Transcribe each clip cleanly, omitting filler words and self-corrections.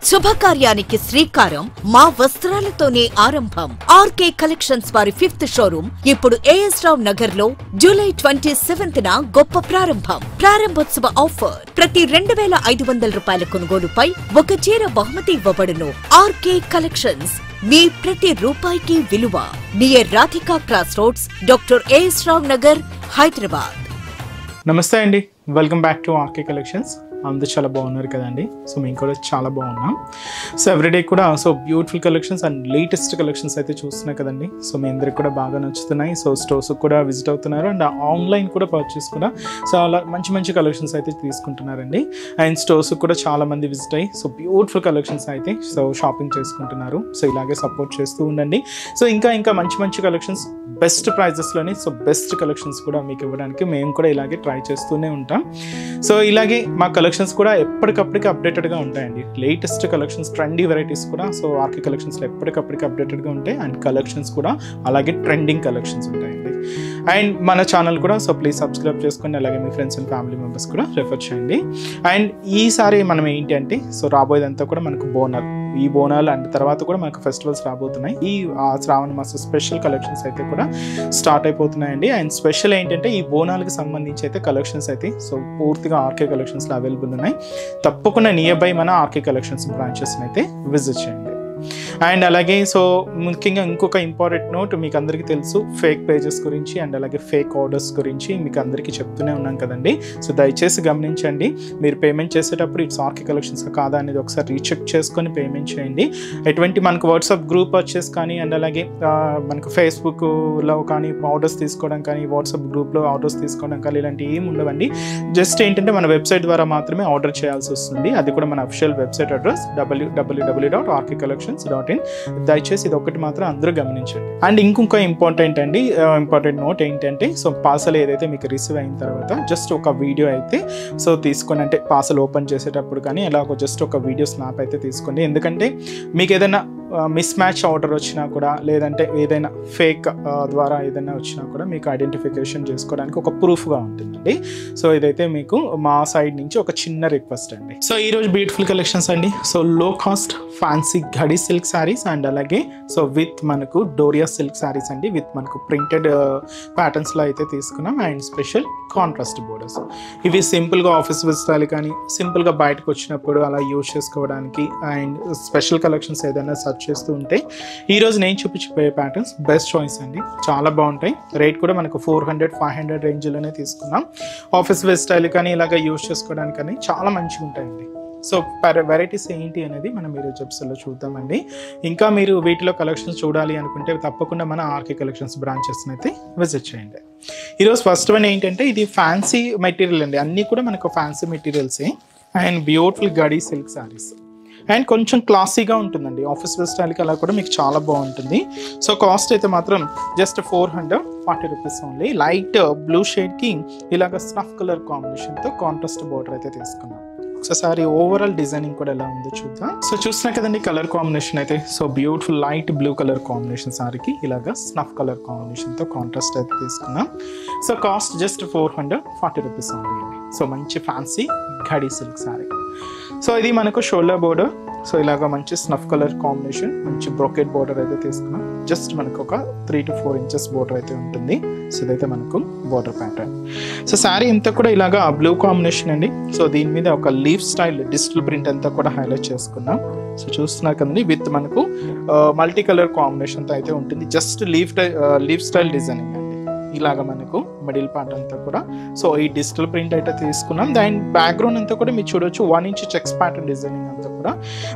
శుభకార్యానికి శ్రీకారం మా వస్త్రాలతోనే ఆరంభం. ఆర్కే కలెక్షన్స్ వారి 5th షోరూమ్ ఇప్పుడు ఏఎస్ రావ్ నగర్ లో జూలై 27న గొప్ప ప్రారంభం. ప్రారంభోత్సవ ఆఫర్ ప్రతి 2500 రూపాయల కొనుగోలుపై ఒక చీర బహుమతి ఇవ్వబడును. ఆర్కే కలెక్షన్స్ మీ ప్రతి రూపాయికి విలువ. Near Radhika cross roads, doctor A S Rao Nagar, Hyderabad. నమస్తే అండి, welcome back to RK collections. అందరూ చాలా బాగున్నారు కదండి. సో మేము కూడా చాలా బాగున్నాం. సో ఎవ్రీడే కూడా beautiful collections and latest collections అయితే చూస్తున్నాయి కదండి. సో మీ అందరికి కూడా బాగా నచ్చుతున్నాయి. సో స్టోర్స్కి కూడా విజిట్ అవుతున్నారు అండ్ ఆన్లైన్ కూడా పర్చేస్ కూడా చాలా మంచి కలెక్షన్స్ అయితే తీసుకుంటున్నారండి. అండ్ స్టోర్స్కి కూడా చాలా మంది విజిట్ అయ్యి బ్యూటిఫుల్ కలెక్షన్స్ అయితే షాపింగ్ చేసుకుంటున్నారు. సో ఇలాగే సపోర్ట్ చేస్తూ ఉండండి. సో ఇంకా మంచి కలెక్షన్స్ బెస్ట్ ప్రైజెస్లోని బెస్ట్ కలెక్షన్స్ కూడా మీకు ఇవ్వడానికి మేము కూడా ఇలాగే ట్రై చేస్తూనే ఉంటాం. సో ఇలాగే మా కలెక్షన్స్ కూడా ఎప్పటికప్పటికి అప్డేటెడ్గా ఉంటాయండి. లేటెస్ట్ కలెక్షన్స్, ట్రెండీ వెరైటీస్ కూడా ఆర్కే కలెక్షన్స్లో ఎప్పటికప్పటికి అప్డేటెడ్గా ఉంటాయి. అండ్ కలెక్షన్స్ కూడా అలాగే ట్రెండింగ్ కలెక్షన్స్ ఉంటాయండి. అండ్ మన ఛానల్ కూడా ప్లీజ్ సబ్స్క్రైబ్ చేసుకోండి. అలాగే మీ ఫ్రెండ్స్ అండ్ ఫ్యామిలీ మెంబర్స్ కూడా రెఫర్ చేయండి. అండ్ ఈసారి మనం ఏంటి అంటే రాబోయేదంతా కూడా మనకు బోనాలు, ఈ బోనాలు అండ్ తర్వాత కూడా మనకు ఫెస్టివల్స్ రాబోతున్నాయి. ఈ శ్రావణ మాస స్పెషల్ కలెక్షన్స్ అయితే కూడా స్టార్ట్ అయిపోతున్నాయండి. అండ్ స్పెషల్ ఏంటంటే ఈ బోనాలకు సంబంధించి అయితే కలెక్షన్స్ అయితే పూర్తిగా ఆర్కే కలెక్షన్స్లో అవైలబుల్ ఉన్నాయి. తప్పకుండా నియర్ బై మన ఆర్కే కలెక్షన్స్ బ్రాంచెస్ని అయితే విజిట్ చేయండి. అండ్ అలాగే ముఖ్యంగా ఇంకొక ఇంపార్టెంట్ నోట్, మీకు అందరికీ తెలుసు ఫేక్ పేజెస్ గురించి అండ్ అలాగే ఫేక్ ఆర్డర్స్ గురించి మీకు అందరికీ చెప్తూనే ఉన్నాం కదండి. సో దయచేసి గమనించండి. మీరు పేమెంట్ చేసేటప్పుడు ఇట్స్ ఆర్కే కలెక్షన్స్ కాదా అనేది ఒకసారి రీచెక్ చేసుకొని పేమెంట్ చేయండి. ఎటువంటి మనకు వాట్సాప్ గ్రూప్ పర్చేస్ కానీ అండ్ అలాగే మనకు ఫేస్బుక్లో కానీ ఆర్డర్స్ తీసుకోవడం కానీ, వాట్సాప్ గ్రూప్లో ఆర్డర్స్ తీసుకోవడం కానీ ఇలాంటివి ఏమి ఉండవండి. జస్ట్ ఏంటంటే మన వెబ్సైట్ ద్వారా మాత్రమే ఆర్డర్ చేయాల్సి వస్తుంది. అది కూడా మన అఫిషియల్ వెబ్సైట్ అడ్రస్ www.rkcollections.in. దయచేసి ఇది ఒకటి మాత్రం అందరూ గమనించండి. అండ్ ఇంకొక ఇంపార్టెంట్ నోట్ ఏంటంటే పార్సల్ ఏదైతే మీకు రిసీవ్ అయిన తర్వాత జస్ట్ ఒక వీడియో అయితే తీసుకొని, అంటే పార్సల్ ఓపెన్ చేసేటప్పుడు కానీ ఎలాగో జస్ట్ ఒక వీడియో స్నాప్ అయితే తీసుకోండి. ఎందుకంటే మీకు ఏదైనా మిస్ మ్యాచ్ ఆర్డర్ వచ్చినా కూడా, లేదంటే ఏదైనా ఫేక్ ద్వారా ఏదైనా వచ్చినా కూడా మీకు ఐడెంటిఫికేషన్ చేసుకోవడానికి ఒక ప్రూఫ్గా ఉంటుందండి. సో ఇదైతే మీకు మా సైడ్ నుంచి ఒక చిన్న రిక్వెస్ట్ అండి. సో ఈరోజు బ్యూటిఫుల్ కలెక్షన్స్ అండి. లో కాస్ట్ ఫ్యాన్సీ ఘడి సిల్క్ శారీస్ అండ్ అలాగే విత్ మనకు డోరియా సిల్క్ శారీస్ అండి, విత్ మనకు ప్రింటెడ్ ప్యాటర్న్స్లో అయితే తీసుకున్నాం. And special contrast borders. ఇవి సింపుల్గా ఆఫీస్ విజిటాలు కానీ సింపుల్గా బయటకు వచ్చినప్పుడు అలా యూజ్ చేసుకోవడానికి. అండ్ స్పెషల్ కలెక్షన్స్ ఏదైనా సర్చ్ చేస్తూ ఉంటే ఈరోజు నేను చూపించిపోయే ప్యాటర్న్స్ బెస్ట్ చాయిస్ అండి. చాలా బాగుంటాయి. రేట్ కూడా మనకు 400-500 రేంజ్లోనే తీసుకున్నాం. ఆఫీస్ వేర్ స్టైల్ కానీ ఇలాగ యూజ్ చేసుకోవడానికి కానీ చాలా మంచిగా ఉంటాయండి. సో వెరైటీస్ ఏంటి అనేది మనం ఈరోజు ఎపిసోడ్లో చూద్దామండి. ఇంకా మీరు వీటిలో కలెక్షన్స్ చూడాలి అనుకుంటే తప్పకుండా మన ఆర్కే కలెక్షన్స్ బ్రాంచెస్ని అయితే విజిట్ చేయండి. ఈరోజు ఫస్ట్ వన్ ఏంటంటే ఇది ఫ్యాన్సీ మెటీరియల్ అండి. అన్నీ కూడా మనకు ఫ్యాన్సీ మెటీరియల్సే. అండ్ బ్యూటిఫుల్ గడి సిల్క్ శారీస్ అండ్ కొంచెం క్లాసీగా ఉంటుందండి. ఆఫీస్ వేర్ స్టైల్కి అలా కూడా మీకు చాలా బాగుంటుంది. సో కాస్ట్ అయితే మాత్రం just 440 rupees only. Light blue షేడ్కి ఇలాగ స్నఫ్ కలర్ కాంబినేషన్తో కాంట్రాస్ట్ బోర్డర్ అయితే తీసుకున్నాం. ఒకసారి ఓవరాల్ డిజైనింగ్ కూడా ఎలా ఉందో చూద్దాం. సో చూస్తున్నా కదండి కలర్ కాంబినేషన్ అయితే beautiful light blue colour combination సారీకి ఇలాగా స్నఫ్ కలర్ కాంబినేషన్తో కాంట్రాస్ట్ అయితే తీసుకున్నాం. So cost just 440 rupees only అండి. సో మంచి ఫ్యాన్సీ ఘడి సిల్క్ సారీ. సో ఇది మనకు షోల్డర్ బోర్డర్. సో ఇలాగ మంచి స్నఫ్ కలర్ కాంబినేషన్, మంచి బ్రోకెట్ బోర్డర్ అయితే తీసుకున్నాం. జస్ట్ మనకు ఒక 3 to 4 ఇంచెస్ బోర్డర్ అయితే ఉంటుంది. సో ఇదైతే మనకు బోర్డర్ ప్యాటర్న్. సో శారీ అంతా కూడా ఇలాగా బ్లూ కాంబినేషన్ అండి. సో దీని మీద ఒక లీఫ్ స్టైల్ డిజిటల్ ప్రింట్ అంతా కూడా హైలైట్ చేసుకున్నాం. సో చూస్తున్నారు కదండి విత్ మనకు మల్టీ కలర్ కాంబినేషన్తో అయితే ఉంటుంది. జస్ట్ లీఫ్ స్టైల్ డిజైనింగ్ అండి. ఇలాగ మనకు మిడిల్ పార్ట్ అంతా కూడా ఈ డిజిటల్ ప్రింట్ అయితే తీసుకున్నాం. దాని బ్యాక్గ్రౌండ్ అంతా కూడా మీరు చూడొచ్చు 1 ఇంచ్ చెక్స్ ప్యాటర్న్ డిజైనింగ్ అంతా కూడా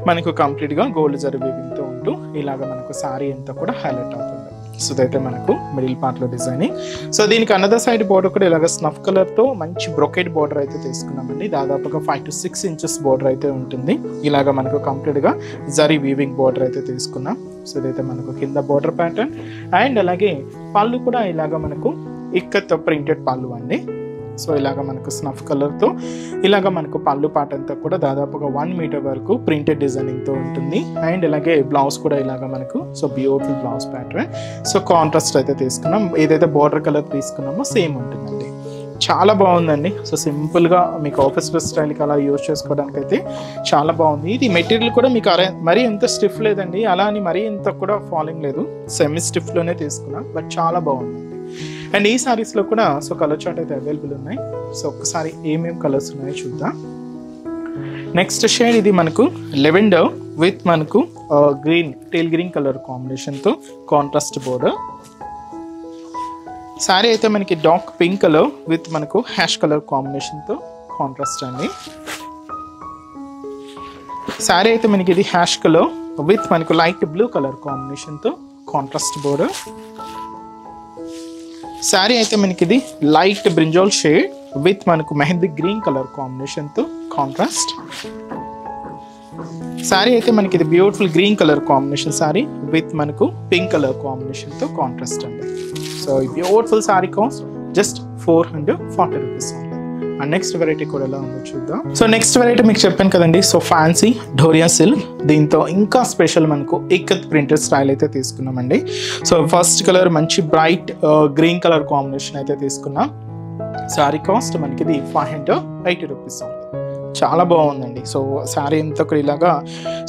మనకు కంప్లీట్గా గోల్డ్ జరీ వీవింగ్తో ఉంటూ ఇలాగ మనకు శారీ అంతా కూడా హైలైట్ అవుతుంది. సో ఇదైతే మనకు మిడిల్ పార్ట్లో డిజైనింగ్. సో దీనికి అనదర్ సైడ్ బోర్డర్ కూడా ఇలాగ స్నఫ్ కలర్తో మంచి బ్రొకెట్ బోర్డర్ అయితే తీసుకున్నామండి. దాదాపుగా 5 to 6 ఇంచెస్ బోర్డర్ అయితే ఉంటుంది. ఇలాగ మనకు కంప్లీట్గా జరీ వీవింగ్ బోర్డర్ అయితే తీసుకున్నాం. సో ఇదైతే మనకు కింద బోర్డర్ ప్యాటర్న్. అండ్ అలాగే పళ్ళు కూడా ఇలాగ మనకు ఇక్కత్ ప్రింటెడ్ పళ్ళు అండి. సో ఇలాగ మనకు స్నఫ్ కలర్తో ఇలాగ మనకు పళ్ళు పాట అంతా కూడా దాదాపుగా 1 మీటర్ వరకు ప్రింటెడ్ డిజైనింగ్తో ఉంటుంది. అండ్ ఇలాగే బ్లౌజ్ కూడా ఇలాగ మనకు beautiful blouse pattern. So contrast అయితే తీసుకున్నాం. ఏదైతే బోర్డర్ కలర్ తీసుకున్నామో సేమ్ ఉంటుందండి. చాలా బాగుందండి. సో సింపుల్గా మీకు ఆఫీస్ డ్రెస్ స్టైల్కి అలా యూజ్ చేసుకోవడానికి అయితే చాలా బాగుంది. ఇది మెటీరియల్ కూడా మీకు మరీ ఎంత స్టిఫ్ లేదండి, అలా అని మరీ ఎంత కూడా ఫాలింగ్ లేదు, సెమీ స్టిఫ్లోనే తీసుకున్నా, బట్ చాలా బాగుందండి. అండ్ ఈ సారీస్లో కూడా సో కలర్ చార్ట్ అయితే అవైలబుల్ ఉన్నాయి. సో ఒక్కసారి ఏమేమి కలర్స్ ఉన్నాయో చూద్దాం. నెక్స్ట్ షేడ్ ఇది మనకు లెవెండర్ విత్ మనకు గ్రీన్ టేల్ గ్రీన్ కలర్ కాంబినేషన్తో కాంట్రాస్ట్ బోర్డర్. సారీ అయితే మనకి డార్క్ పింక్ కలర్ విత్ మనకు హ్యాష్ కలర్ కాంబినేషన్తో కాంట్రాస్ట్ అండి. సారీ అయితే మనకి ఇది హ్యాష్ కలర్ విత్ మనకు లైట్ బ్లూ కలర్ కాంబినేషన్తో కాంట్రాస్ట్ బోర్డర్. సారీ అయితే మనకి ఇది లైట్ బ్రింజాల్ షేడ్ విత్ మనకు మెహందీ గ్రీన్ కలర్ కాంబినేషన్తో కాంట్రాస్ట్. సారీ అయితే మనకి ఇది beautiful green colour combination sorry with మనకు పింక్ కలర్ కాంబినేషన్తో కాంట్రాస్ట్ అండి. సో ఈ beautiful sorry cost just 440 rupees ఉంది. అండ్ నెక్స్ట్ వెరైటీ కూడా ఎలా ఉందో చూద్దాం. సో నెక్స్ట్ వెరైటీ మీకు చెప్పాను కదండి, సో ఫ్యాన్సీ ఢోరియా సిల్క్, దీంతో ఇంకా స్పెషల్ మనకు ఇక్కత్ ప్రింటెడ్ స్టైల్ అయితే తీసుకున్నామండి. సో ఫస్ట్ కలర్ మంచి బ్రైట్ గ్రీన్ కలర్ కాంబినేషన్ అయితే తీసుకున్నాం. సారీ కాస్ట్ మనకి ఇది 580 రూపీస్ ఉంది. చాలా బాగుందండి. సో శారీ అంతా కూడా ఇలాగా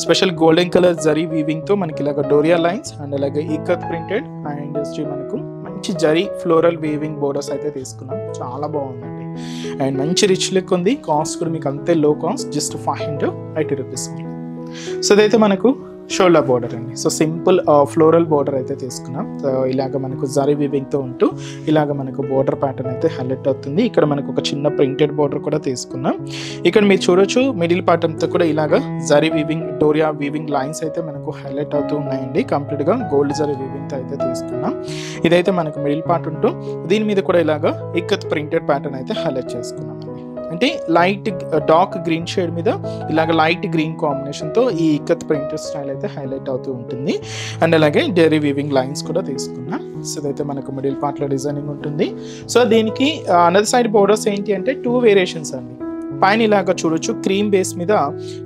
స్పెషల్ గోల్డెన్ కలర్ జరీ వీవింగ్తో మనకి ఇలాగ డోరియా లైన్స్ అండ్ అలాగే ఇక్కత్ ప్రింటెడ్ అండ్ మనకు మంచి జరీ ఫ్లోరల్ వీవింగ్ బోర్డర్స్ అయితే తీసుకున్నాం. చాలా బాగుందండి అండ్ మంచి రిచ్ లుక్ ఉంది. కాస్ట్ కూడా మీకు అంతే లో కాస్ట్, జస్ట్ 580 రూపీస్ ఉంది. సో ఇదైతే మనకు షోల్డర్ బోర్డర్ అండి. సో సింపుల్ ఫ్లోరల్ బోర్డర్ అయితే తీసుకున్నాం. సో ఇలాగ మనకు జరీ వీవింగ్తో ఉంటూ ఇలాగ మనకు బోర్డర్ ప్యాటర్న్ అయితే హైలైట్ అవుతుంది. ఇక్కడ మనకు ఒక చిన్న ప్రింటెడ్ బోర్డర్ కూడా తీసుకున్నాం. ఇక్కడ మీరు చూడొచ్చు మిడిల్ పార్ట్ అంతా కూడా ఇలాగ zari weaving doria weaving lines అయితే మనకు హైలైట్ అవుతూ ఉన్నాయండి. కంప్లీట్గా గోల్డ్ జరీ వీవింగ్తో అయితే తీసుకున్నాం. ఇదైతే మనకు మిడిల్ పార్ట్ ఉంటూ దీని మీద కూడా ఇలాగ ఇక్కత్ ప్రింటెడ్ ప్యాటర్న్ అయితే హైలైట్ చేసుకున్నాం. అంటే లైట్ డార్క్ గ్రీన్ షేడ్ మీద ఇలాగ లైట్ గ్రీన్ కాంబినేషన్తో ఈ ఇక్కత్ ప్రింటెడ్ స్టైల్ అయితే హైలైట్ అవుతూ ఉంటుంది. అండ్ అలాగే డెరీ వీవింగ్ లైన్స్ కూడా తీసుకున్నాం. సో ఇదైతే మనకు మిడిల్ పార్ట్లో డిజైనింగ్ ఉంటుంది. సో దీనికి అనదర్ సైడ్ బోర్డర్స్ ఏంటి అంటే 2 వేరియేషన్స్ అండి. పైన ఇలాగ చూడొచ్చు క్రీమ్ బేస్ మీద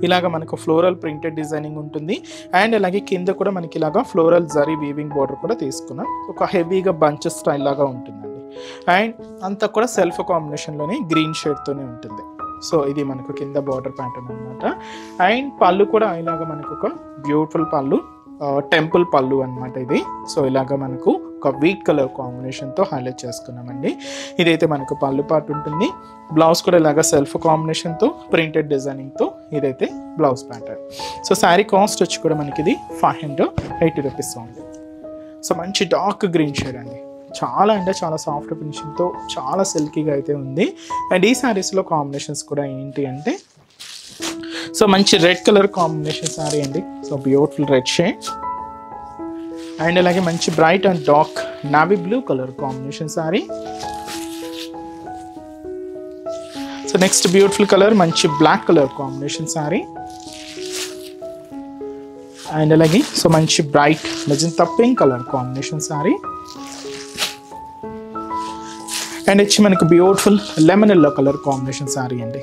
ఇలాగ మనకు ఫ్లోరల్ ప్రింటెడ్ డిజైనింగ్ ఉంటుంది. అండ్ అలాగే కింద కూడా మనకి ఇలాగ ఫ్లోరల్ జరీ వీవింగ్ బోర్డర్ కూడా తీసుకున్నాం. ఒక హెవీగా బంచెస్ స్టైల్ లాగా ఉంటుందండి. అండ్ అంతా కూడా సెల్ఫ్ కాంబినేషన్లోనే గ్రీన్ షేడ్తోనే ఉంటుంది. సో ఇది మనకు కింద బార్డర్ ప్యాటర్న్ అనమాట. అండ్ పళ్ళు కూడా ఇలాగ మనకు ఒక బ్యూటిఫుల్ పళ్ళు, టెంపుల్ పళ్ళు అనమాట ఇది. సో ఇలాగ మనకు ఒక వీట్ కలర్ కాంబినేషన్తో హైలైట్ చేసుకున్నామండి. ఇదైతే మనకు పళ్ళు పార్ట్ ఉంటుంది. బ్లౌజ్ కూడా ఇలాగ సెల్ఫ్ కాంబినేషన్తో ప్రింటెడ్ డిజైనింగ్తో ఇదైతే blouse pattern. So sari cost వచ్చి కూడా మనకి ఇది 580 రూపీస్ ఉంది. సో మంచి డార్క్ గ్రీన్ షేడ్ అండి. చాలా అంటే చాలా సాఫ్ట్ ఫినిషింగ్తో చాలా సిల్కీగా అయితే ఉంది. అండ్ ఈ శారీస్లో కాంబినేషన్స్ కూడా ఏంటి అంటే సో మంచి రెడ్ కలర్ కాంబినేషన్ శారీ అండి. So beautiful red shade and అలాగే మంచి bright and dark navy blue colour combination sari. So next beautiful colour మంచి black colour combination sari. And అలాగే సో మంచి bright magenta pink colour combination sari. And వచ్చి మనకు beautiful lemon yellow colour combination sari అండి.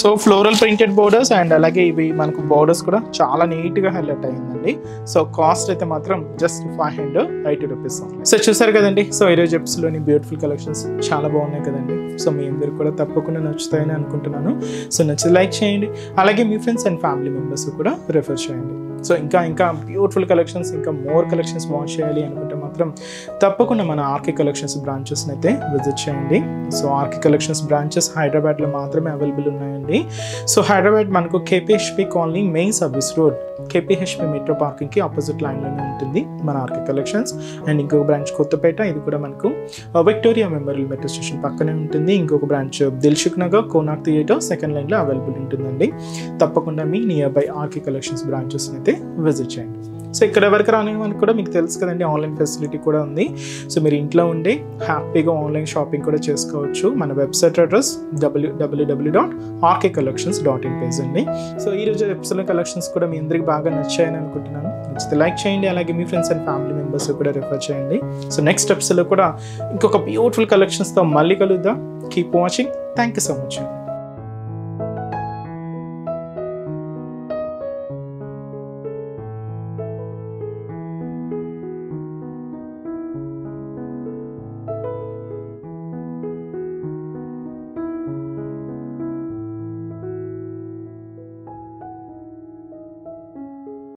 So floral printed borders and అలాగే ఇవి మనకు borders కూడా చాలా నీట్గా హైలైట్ అయ్యిందండి. సో కాస్ట్ అయితే మాత్రం జస్ట్ 580 రూపీస్. సో చూసారు కదండి. సో ఈరోజు ఎపిసోడ్లోని బ్యూటిఫుల్ కలెక్షన్స్ చాలా బాగున్నాయి కదండి. సో మీ అందరు కూడా తప్పకుండా నచ్చుతాయని అనుకుంటున్నాను. సో నచ్చితే లైక్ చేయండి, అలాగే మీ ఫ్రెండ్స్ అండ్ ఫ్యామిలీ మెంబర్స్ కూడా రిఫర్ చేయండి. సో ఇంకా బ్యూటిఫుల్ కలెక్షన్స్, ఇంకా మోర్ కలెక్షన్స్ వాచ్ చేయాలి అనుకుంటే మాత్రం తప్పకుండా మన ఆర్కే కలెక్షన్స్ బ్రాంచెస్ని అయితే విజిట్ చేయండి. సో ఆర్కే కలెక్షన్స్ బ్రాంచెస్ హైదరాబాద్లో మాత్రమే అవైలబుల్ ఉన్నాయండి. సో హైదరాబాద్ మనకు KPHB colony main service road KPHB metro పార్కింగ్కి ఆపోజిట్ లైన్లోనే ఉంటుంది మన ఆర్కే కలెక్షన్స్. అండ్ ఇంకొక బ్రాంచ్ కొత్తపేట, ఇది కూడా మనకు విక్టోరియా మెమోరియల్ మెట్రో స్టేషన్ పక్కనే ఉంటుంది. ఇంకొక branch Dilsukh Nagar Konark theatre second లైన్లో అవైలబుల్ ఉంటుందండి. తప్పకుండా మీ నియర్ బై ఆర్కే కలెక్షన్స్ బ్రాంచెస్ని అయితే విజిట్ చేయండి. సో ఇక్కడ వరకు రాని మనకు కూడా మీకు తెలుసు కదండి, ఆన్లైన్ ఫెసిలిటీ కూడా ఉంది. సో మీరు ఇంట్లో ఉండి హ్యాపీగా ఆన్లైన్ షాపింగ్ కూడా చేసుకోవచ్చు. మన వెబ్సైట్ అడ్రస్ www.rkcollections.in పేజ్ అండి. సో ఈరోజు ఎపిసోడ్ కలెక్షన్స్ కూడా మీ అందరికి బాగా నచ్చాయని అనుకుంటున్నాను. నచ్చితే లైక్ చేయండి, అలాగే మీ ఫ్రెండ్స్ అండ్ ఫ్యామిలీ మెంబర్స్ కూడా రిఫర్ చేయండి. సో నెక్స్ట్ ఎపిసోడ్లో కూడా ఇంకొక బ్యూటిఫుల్ కలెక్షన్స్తో మళ్ళీ కలుద్దాం. Keep watching. Thank you so much.